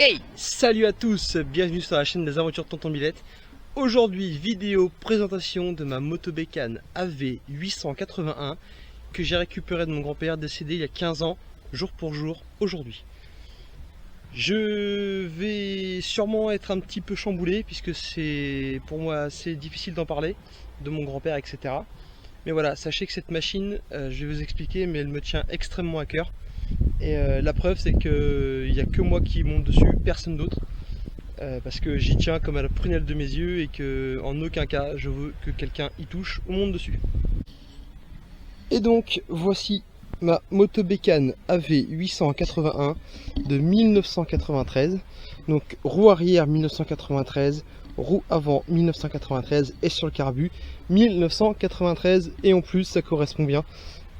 Hey, salut à tous, bienvenue sur la chaîne des aventures de Tonton Millette. Aujourd'hui, vidéo présentation de ma moto bécane AV881 que j'ai récupérée de mon grand-père décédé il y a 15 ans, jour pour jour, aujourd'hui. Je vais sûrement être un petit peu chamboulé puisque c'est pour moi assez difficile d'en parler, de mon grand-père, etc. Mais voilà, sachez que cette machine, je vais vous expliquer, mais elle me tient extrêmement à cœur. Et la preuve, c'est qu'il n'y a que moi qui monte dessus, personne d'autre. Parce que j'y tiens comme à la prunelle de mes yeux et que en aucun cas je veux que quelqu'un y touche ou monte dessus. Et donc voici ma moto bécane AV881 de 1993. Donc roue arrière 1993, roue avant 1993 et sur le carbu 1993. Et en plus ça correspond bien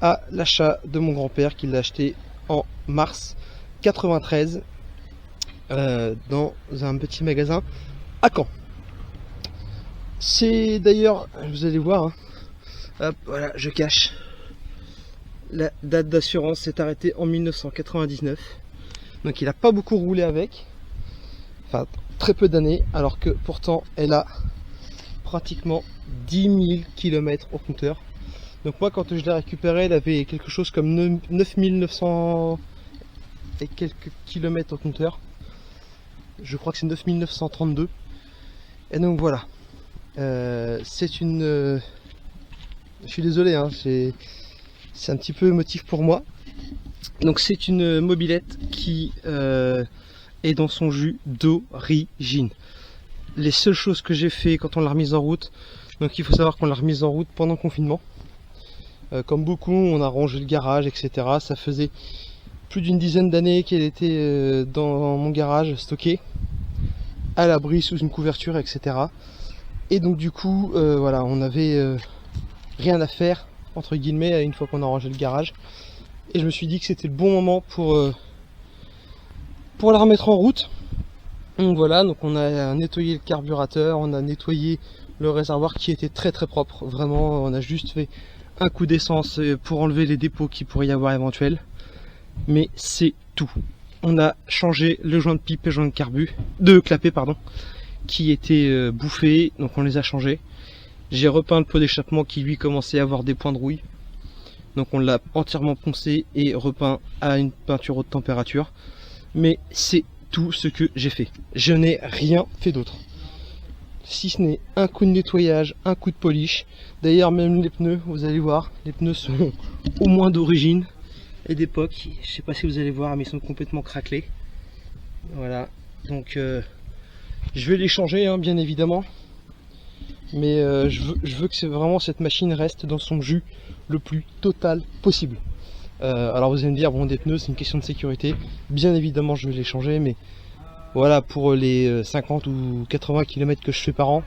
à l'achat de mon grand-père qui l'a acheté en mars 93 dans un petit magasin à Caen. C'est d'ailleurs, vous allez voir, hein, hop, voilà, je cache. La date d'assurance s'est arrêtée en 1999. Donc il n'a pas beaucoup roulé avec. Enfin, très peu d'années, alors que pourtant elle a pratiquement 10 000 km au compteur. Donc moi quand je l'ai récupérée, elle avait quelque chose comme 9900 et quelques kilomètres au compteur. Je crois que c'est 9932. Et donc voilà. C'est une... je suis désolé, hein, c'est un petit peu émotif pour moi. Donc c'est une mobilette qui est dans son jus d'origine. Les seules choses que j'ai fait quand on l'a remise en route, donc il faut savoir qu'on l'a remise en route pendant le confinement. Comme beaucoup, on a rangé le garage, etc. Ça faisait plus d'une dizaine d'années qu'elle était dans mon garage stockée, à l'abri sous une couverture, etc. Et donc du coup, voilà, on avait rien à faire, entre guillemets, une fois qu'on a rangé le garage. Et je me suis dit que c'était le bon moment pour la remettre en route. Donc voilà, donc on a nettoyé le carburateur, on a nettoyé le réservoir qui était très très propre. Vraiment, on a juste fait un coup d'essence pour enlever les dépôts qu'il pourrait y avoir éventuels. Mais c'est tout. On a changé le joint de pipe et le joint de clapet, pardon, qui était bouffé, donc on les a changés. J'ai repeint le pot d'échappement qui lui commençait à avoir des points de rouille. Donc on l'a entièrement poncé et repeint à une peinture haute température. Mais c'est tout ce que j'ai fait. Je n'ai rien fait d'autre. Si ce n'est un coup de nettoyage, un coup de polish. D'ailleurs même les pneus, vous allez voir, les pneus sont au moins d'origine et d'époque. Je sais pas si vous allez voir, mais ils sont complètement craquelés. Voilà, donc je vais les changer, hein, bien évidemment. Mais je veux que vraiment cette machine reste dans son jus le plus total possible. Alors vous allez me dire, bon, des pneus c'est une question de sécurité. Bien évidemment je vais les changer, mais voilà, pour les 50 ou 80 km que je fais par an,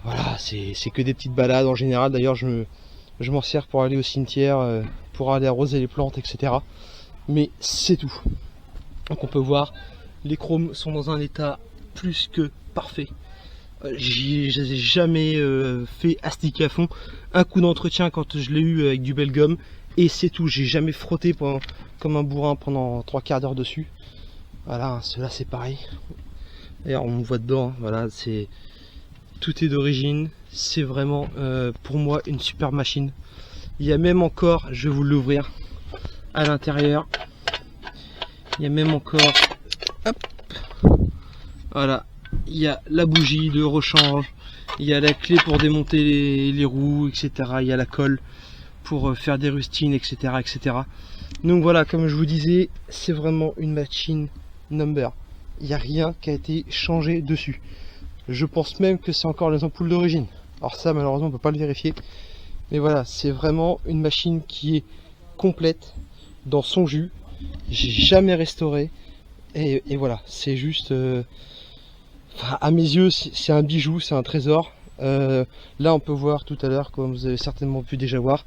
voilà, c'est que des petites balades en général. D'ailleurs je m'en sers pour aller au cimetière, pour aller arroser les plantes, etc. Mais c'est tout. Donc on peut voir, les chromes sont dans un état plus que parfait. Je les ai jamais fait astiquer à fond. Un coup d'entretien quand je l'ai eu avec du Belgum et c'est tout. J'ai jamais frotté comme un bourrin pendant 3/4 d'heure dessus. Voilà, cela c'est pareil. D'ailleurs on voit dedans, hein, voilà, tout est d'origine. C'est vraiment pour moi une super machine. Il y a même encore, je vais vous l'ouvrir, à l'intérieur, il y a même encore, hop, voilà, il y a la bougie de rechange, il y a la clé pour démonter les roues, etc. Il y a la colle pour faire des rustines, etc., etc. Donc voilà, comme je vous disais, c'est vraiment une machine number. Il n'y a rien qui a été changé dessus. Je pense même que c'est encore les ampoules d'origine. Alors ça, malheureusement, on ne peut pas le vérifier. Mais voilà, c'est vraiment une machine qui est complète dans son jus. J'ai jamais restauré. Et voilà, c'est juste... enfin, à mes yeux, c'est un bijou, c'est un trésor. Là, on peut voir tout à l'heure, comme vous avez certainement pu déjà voir,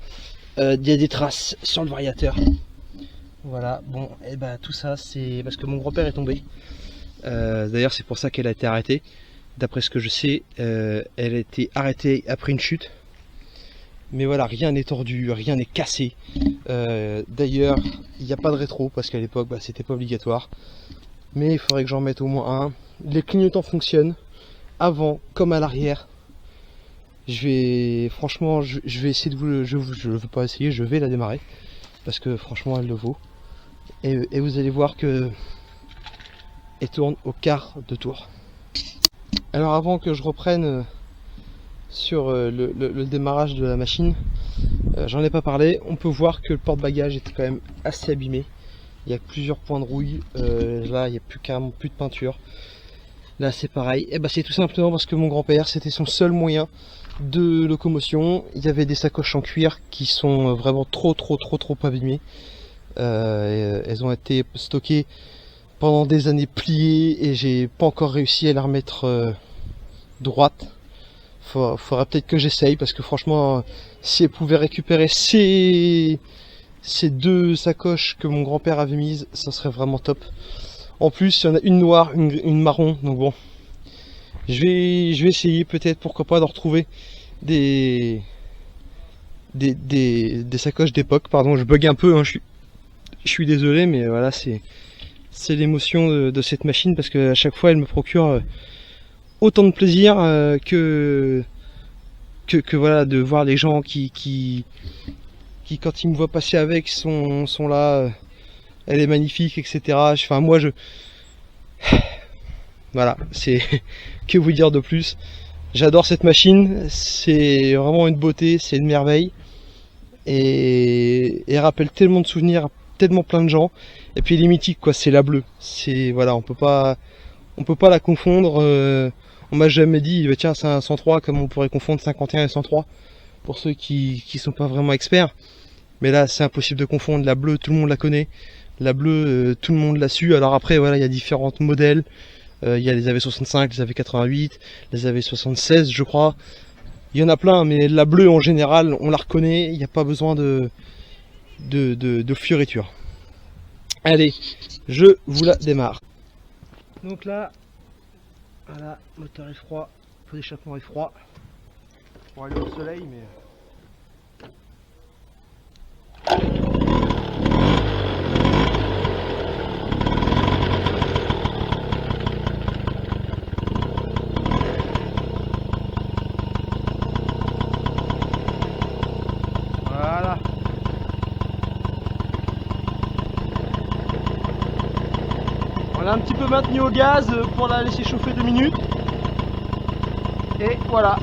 il y a des traces sur le variateur. Voilà, bon, et ben tout ça, c'est parce que mon grand-père est tombé. D'ailleurs, c'est pour ça qu'elle a été arrêtée. D'après ce que je sais, elle a été arrêtée après une chute. Mais voilà, rien n'est tordu, rien n'est cassé. D'ailleurs, il n'y a pas de rétro parce qu'à l'époque, c'était pas obligatoire. mais il faudrait que j'en mette au moins un. Les clignotants fonctionnent avant comme à l'arrière. Franchement, je vais essayer de je veux pas essayer, je vais la démarrer parce que franchement elle le vaut. Et vous allez voir que elle tourne au quart de tour. Alors avant que je reprenne sur le démarrage de la machine, j'en ai pas parlé, on peut voir que le porte-bagages était quand même assez abîmé. Il y a plusieurs points de rouille, là il n'y a carrément plus de peinture. Là c'est pareil, et c'est tout simplement parce que mon grand-père, c'était son seul moyen de locomotion. Il y avait des sacoches en cuir qui sont vraiment trop abîmées. Elles ont été stockées pendant des années pliées et j'ai pas encore réussi à les remettre droite. Faudra peut-être que j'essaye parce que franchement, si elle pouvait récupérer ces deux sacoches que mon grand-père avait mises, ça serait vraiment top. En plus, il y en a une noire, une marron, donc bon. Je vais essayer peut-être, pourquoi pas, de retrouver des sacoches d'époque. Pardon, je bug un peu, hein, je suis désolé, mais voilà, c'est l'émotion de cette machine parce que à chaque fois, elle me procure autant de plaisir que voilà, de voir les gens qui quand ils me voient passer avec sont là, elle est magnifique, etc. Enfin moi voilà, c'est que vous dire de plus. J'adore cette machine, c'est vraiment une beauté, c'est une merveille et elle rappelle tellement de souvenirs à tellement plein de gens. Et puis elle est mythique quoi, c'est la bleue. C'est voilà, on peut pas la confondre. On m'a jamais dit tiens c'est un 103 comme on pourrait confondre 51 et 103 pour ceux qui sont pas vraiment experts. Mais là c'est impossible de confondre. La bleue tout le monde la connaît. La bleue tout le monde l'a su. Alors après voilà il y a différents modèles. Il y a les AV65, les AV88, les AV76 je crois. Il y en a plein mais la bleue en général on la reconnaît. Il n'y a pas besoin de fioritures. Allez, je vous la démarre. Donc là, voilà, moteur est froid, peu d'échappement est froid. Pour aller au soleil, mais... Voilà. On l'a un petit peu maintenu au gaz pour la laisser chauffer 2 minutes. Et voilà,